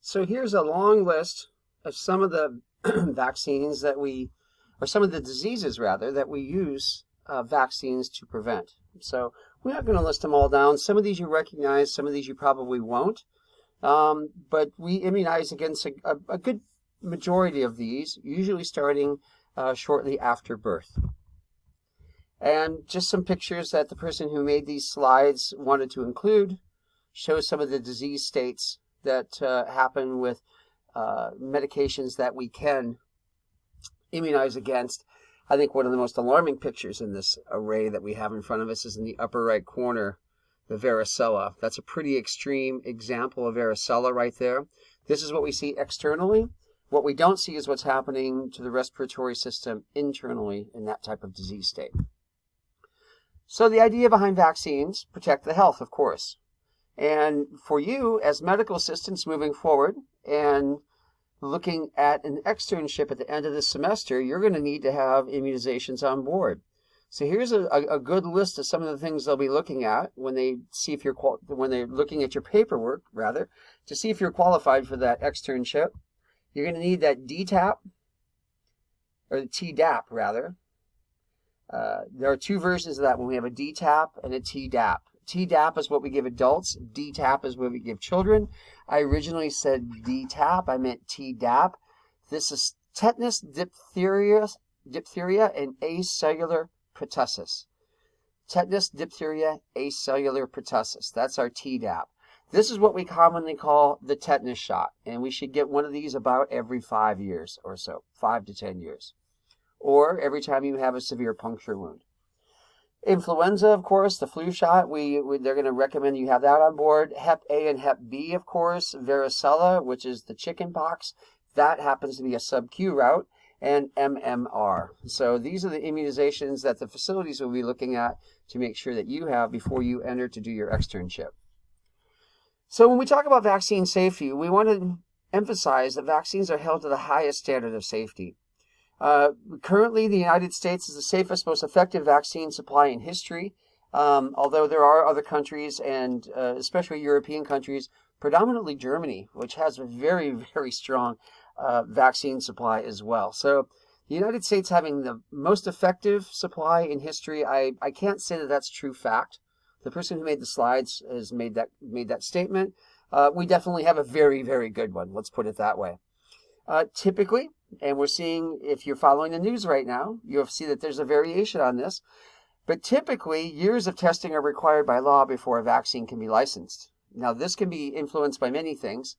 So here's a long list of some of the vaccines that or some of the diseases rather, that we use vaccines to prevent. So we're not going to list them all down. Some of these you recognize, some of these you probably won't. But we immunize against a good majority of these, usually starting shortly after birth. And just some pictures that the person who made these slides wanted to include show some of the disease states that happen with medications that we can immunize against. I think one of the most alarming pictures in this array that we have in front of us is in the upper right corner, the varicella. That's a pretty extreme example of varicella right there. This is what we see externally. What we don't see is what's happening to the respiratory system internally in that type of disease state. So the idea behind vaccines, protect the health, of course. And for you as medical assistants moving forward and looking at an externship at the end of the semester, you're going to need to have immunizations on board. So here's a good list of some of the things they'll be looking at when they see if when they're looking at your paperwork, rather, to see if you're qualified for that externship. You're going to need that DTaP, or the Tdap rather. There are two versions of that when we have a DTaP and a Tdap. Tdap is what we give adults. DTaP is what we give children. I originally said DTaP. I meant Tdap. This is tetanus, diphtheria, and acellular pertussis. Tetanus, diphtheria, acellular pertussis. That's our Tdap. This is what we commonly call the tetanus shot, and we should get one of these about every 5 years or so, 5 to 10 years, or every time you have a severe puncture wound. Influenza, of course, the flu shot, they're going to recommend you have that on board. Hep A and Hep B, of course. Varicella, which is the chicken pox, that happens to be a subq route, and MMR. So these are the immunizations that the facilities will be looking at to make sure that you have before you enter to do your externship. So when we talk about vaccine safety, we want to emphasize that vaccines are held to the highest standard of safety. Currently, the United States is the safest, most effective vaccine supply in history, although there are other countries, and especially European countries, predominantly Germany, which has a very, very strong vaccine supply as well. So the United States having the most effective supply in history, I can't say that that's true fact. The person who made the slides has made that statement. We definitely have a very, very good one. Let's put it that way. Typically, and we're seeing, if you're following the news right now, you'll see that there's a variation on this. But typically, years of testing are required by law before a vaccine can be licensed. Now, this can be influenced by many things.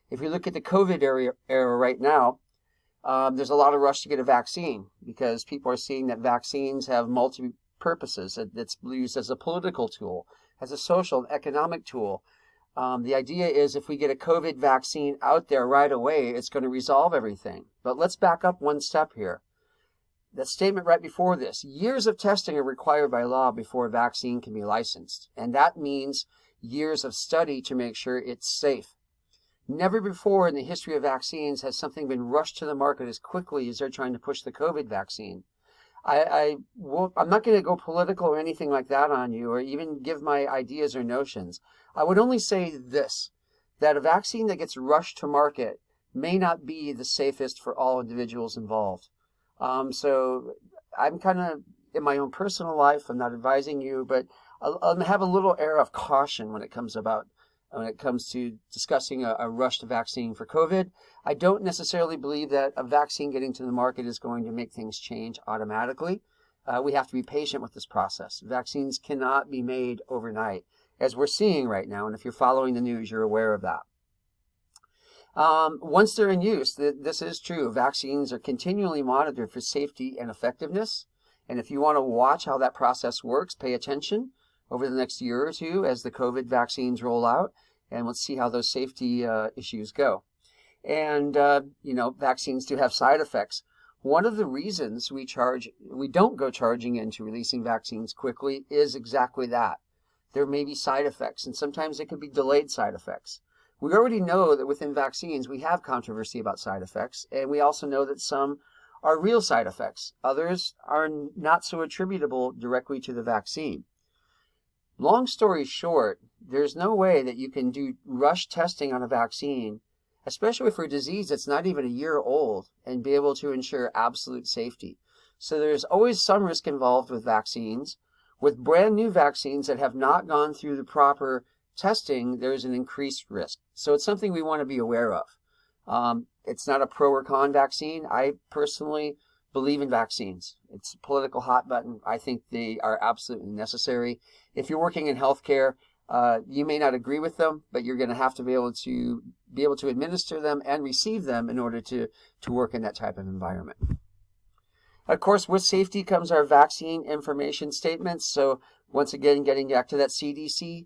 If you look at the COVID era right now, there's a lot of rush to get a vaccine because people are seeing that vaccines have multi-purposes. It's used as a political tool, as a social and economic tool. The idea is if we get a COVID vaccine out there right away, it's going to resolve everything. But let's back up one step here. The statement right before this, years of testing are required by law before a vaccine can be licensed. And that means years of study to make sure it's safe. Never before in the history of vaccines has something been rushed to the market as quickly as they're trying to push the COVID vaccine. I'm not going to go political or anything like that on you or even give my ideas or notions. I would only say this, that a vaccine that gets rushed to market may not be the safest for all individuals involved. So I'm kind of, in my own personal life, I'm not advising you, but I'll have a little air of caution when it comes to discussing a rushed vaccine for COVID. I don't necessarily believe that a vaccine getting to the market is going to make things change automatically. We have to be patient with this process. Vaccines cannot be made overnight, as we're seeing right now. And if you're following the news, you're aware of that. Once they're in use, this is true. Vaccines are continually monitored for safety and effectiveness. And if you want to watch how that process works, pay attention over the next year or two as the COVID vaccines roll out, and let's see how those safety issues go. And, vaccines do have side effects. One of the reasons we don't go charging into releasing vaccines quickly is exactly that. There may be side effects, and sometimes it could be delayed side effects. We already know that within vaccines we have controversy about side effects, and we also know that some are real side effects. Others are not so attributable directly to the vaccine. Long story short, there's no way that you can do rush testing on a vaccine especially for a disease that's not even a year old, and be able to ensure absolute safety. So there's always some risk involved with vaccines. With brand new vaccines that have not gone through the proper testing, there's an increased risk. So it's something we want to be aware of. It's not a pro or con vaccine. I personally believe in vaccines. It's a political hot button. I think they are absolutely necessary. If you're working in healthcare, you may not agree with them, but you're going to have to be able to administer them and receive them in order to work in that type of environment. Of course, with safety comes our vaccine information statements. So once again, getting back to that CDC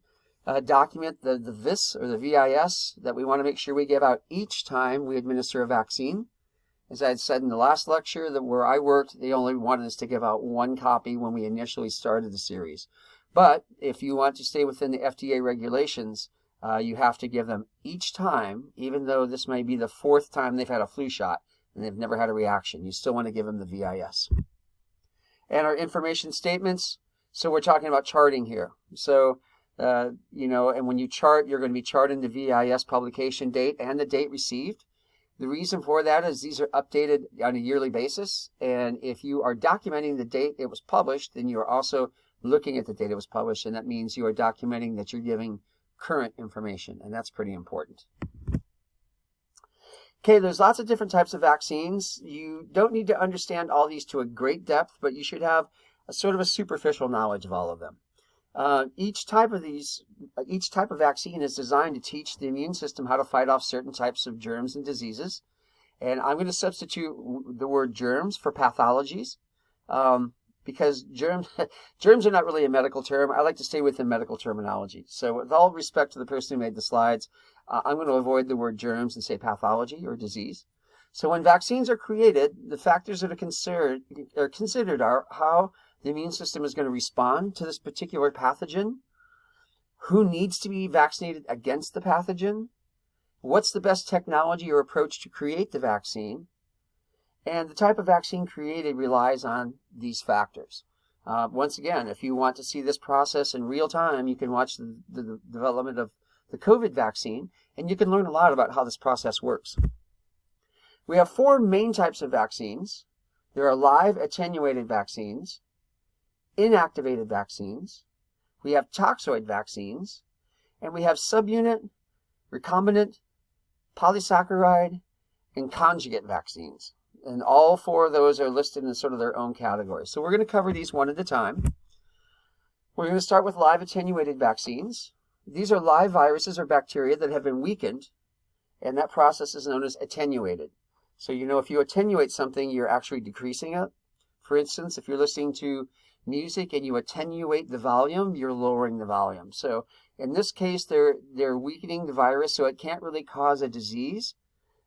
document, the VIS or the VIS, that we want to make sure we give out each time we administer a vaccine. As I had said in the last lecture, that where I worked, they only wanted us to give out one copy when we initially started the series. But if you want to stay within the FDA regulations, you have to give them each time, even though this may be the 4th time they've had a flu shot and they've never had a reaction. You still want to give them the VIS. And our information statements, so we're talking about charting here. So, and when you chart, you're going to be charting the VIS publication date and the date received. The reason for that is these are updated on a yearly basis. And if you are documenting the date it was published, then you are also looking at the date it was published. And that means you are documenting that you're giving current information. And that's pretty important. Okay, there's lots of different types of vaccines. You don't need to understand all these to a great depth, but you should have a sort of a superficial knowledge of all of them. Each type of vaccine is designed to teach the immune system how to fight off certain types of germs and diseases. And I'm going to substitute the word germs for pathologies, because germs are not really a medical term. I like to stay within medical terminology. So with all respect to the person who made the slides, I'm going to avoid the word germs and say pathology or disease. So when vaccines are created, the factors that are considered are how the immune system is going to respond to this particular pathogen, who needs to be vaccinated against the pathogen, what's the best technology or approach to create the vaccine, and the type of vaccine created relies on these factors. Once again, if you want to see this process in real time, you can watch the development of the COVID vaccine, and you can learn a lot about how this process works. We have 4 main types of vaccines. There are live attenuated vaccines, inactivated vaccines, we have toxoid vaccines, and we have subunit, recombinant, polysaccharide, and conjugate vaccines. And all 4 of those are listed in sort of their own category. So we're going to cover these one at a time. We're going to start with live attenuated vaccines. These are live viruses or bacteria that have been weakened, and that process is known as attenuated. So if you attenuate something, you're actually decreasing it. For instance, if you're listening to music and you attenuate the volume, you're lowering the volume. So in this case, they're weakening the virus so it can't really cause a disease.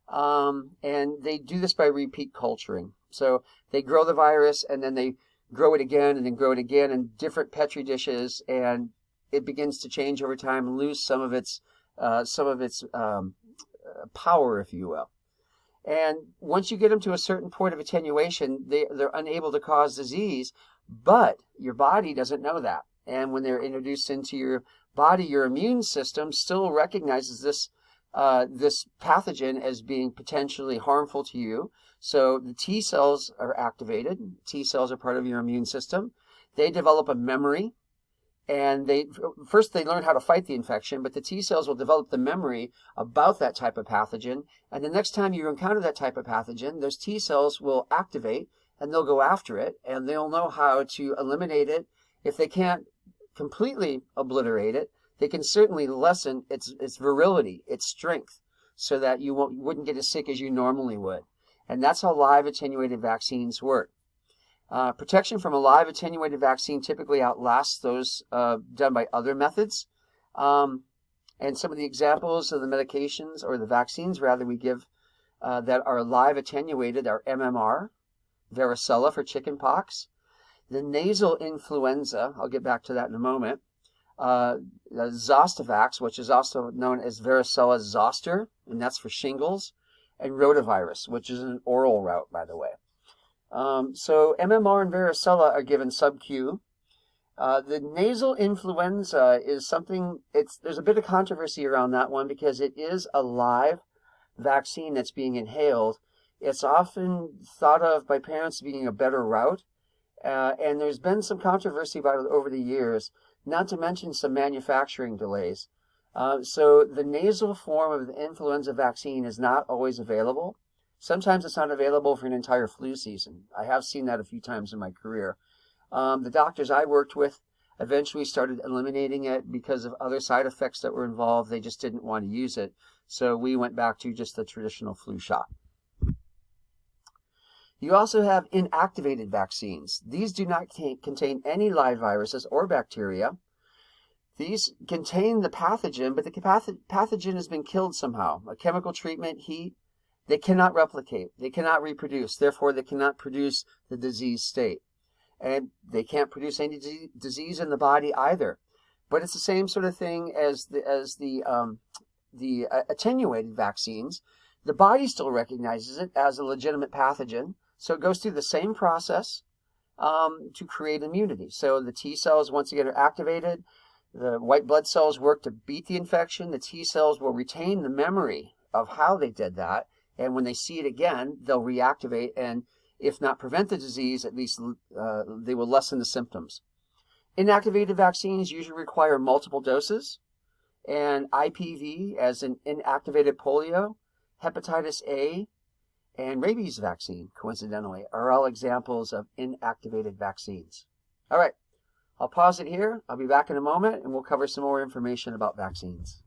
And they do this by repeat culturing. So they grow the virus and then they grow it again and then grow it again in different petri dishes, and it begins to change over time and lose some of its power, if you will. And once you get them to a certain point of attenuation, they're unable to cause disease, but your body doesn't know that. And when they're introduced into your body, your immune system still recognizes this pathogen as being potentially harmful to you. So the T cells are activated. T cells are part of your immune system. They develop a memory, and they learn how to fight the infection, but the T cells will develop the memory about that type of pathogen. And the next time you encounter that type of pathogen, those T cells will activate and they'll go after it, and they'll know how to eliminate it. If they can't completely obliterate it, they can certainly lessen its virility, its strength, so that you wouldn't get as sick as you normally would. And that's how live attenuated vaccines work. Protection from a live attenuated vaccine typically outlasts those done by other methods. And some of the examples of the medications, or the vaccines rather, we give that are live attenuated are MMR, Varicella for chickenpox, the nasal influenza, I'll get back to that in a moment, Zostavax, which is also known as Varicella zoster, and that's for shingles, and rotavirus, which is an oral route, by the way. So MMR and Varicella are given subq. The nasal influenza is something, there's a bit of controversy around that one because it is a live vaccine that's being inhaled, it's often thought of by parents being a better route. And there's been some controversy about it over the years, not to mention some manufacturing delays. So the nasal form of the influenza vaccine is not always available. Sometimes it's not available for an entire flu season. I have seen that a few times in my career. The doctors I worked with eventually started eliminating it because of other side effects that were involved. They just didn't want to use it. So we went back to just the traditional flu shot. You also have inactivated vaccines. These do not contain any live viruses or bacteria. These contain the pathogen, but the pathogen has been killed somehow. A chemical treatment, heat, they cannot replicate. They cannot reproduce. Therefore, they cannot produce the disease state. And they can't produce any disease in the body either. But it's the same sort of thing as the attenuated vaccines. The body still recognizes it as a legitimate pathogen. So it goes through the same process to create immunity. So the T cells, once again, are activated. The white blood cells work to beat the infection. The T cells will retain the memory of how they did that. And when they see it again, they'll reactivate and, if not prevent the disease, at least they will lessen the symptoms. Inactivated vaccines usually require multiple doses. And IPV, as in inactivated polio, hepatitis A, and rabies vaccine, coincidentally, are all examples of inactivated vaccines. All right, I'll pause it here. I'll be back in a moment, and we'll cover some more information about vaccines.